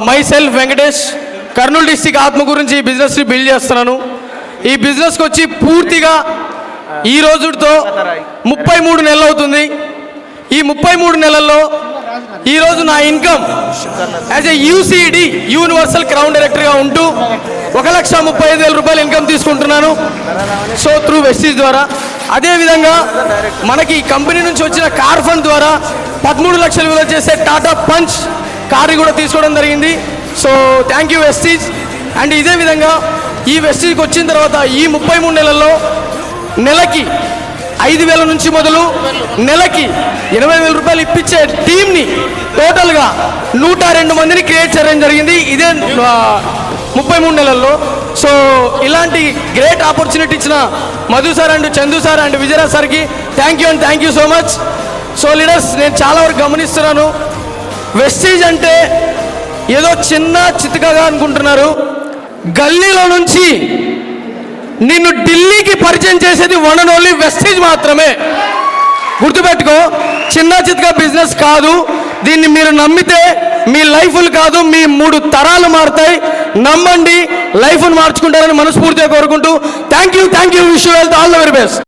My self Venkatesh, Kurnool district ఆత్మ గురించి ఈ బిజినెస్ని బిల్డ్ చేస్తున్నాను. ఈ బిజినెస్కి వచ్చి పూర్తిగా ఈ రోజుతో 33 నెలలు అవుతుంది. ఈ 33 నెలల్లో ఈరోజు నా income as a UCD universal crown డైరెక్టర్గా ఉంటూ 1,35,000 రూపాయలు ఇన్కమ్ తీసుకుంటున్నాను. సో త్రూ వెస్టీజ్ ద్వారా. అదేవిధంగా మనకి కంపెనీ నుంచి వచ్చిన కార్ ఫండ్ ద్వారా 13 లక్షలు విలువ చేసే టాటా పంచ్ కారు కూడా తీసుకోవడం జరిగింది. So thank you Vestige. And ఇదే విధంగా ఈ వెస్టీజ్కి వచ్చిన తర్వాత ఈ 33 నెలల్లో నెలకి 5,000 నుంచి మొదలు నెలకి 80,000 రూపాయలు ఇప్పించే టీంని టోటల్గా 102 మందిని క్రియేట్ చేయడం జరిగింది ఇదే 33 నెలల్లో. సో ఇలాంటి గ్రేట్ ఆపర్చునిటీ ఇచ్చిన Madhu sir and Chandu sir and Vijayaraj సార్కి thank you so much. So leaders, నేను చాలా వరకు గమనిస్తున్నాను, వెస్టీజ్ అంటే ఏదో చిన్న చితకగా అనుకుంటున్నారు. గల్లీలో నుంచి నిన్ను ఢిల్లీకి పరిచయం చేసేది వన్ అండ్ ఓన్లీ వెస్టీజ్ మాత్రమే. గుర్తుపెట్టుకో, చిన్న చితక బిజినెస్ కాదు. దీన్ని మీరు నమ్మితే మీ లైఫ్లు కాదు, మీ 3 తరాలు మారుతాయి. నమ్మండి, లైఫ్ను మార్చుకుంటారని మనస్ఫూర్తిగా కోరుకుంటూ thank you. Wish you all the very best.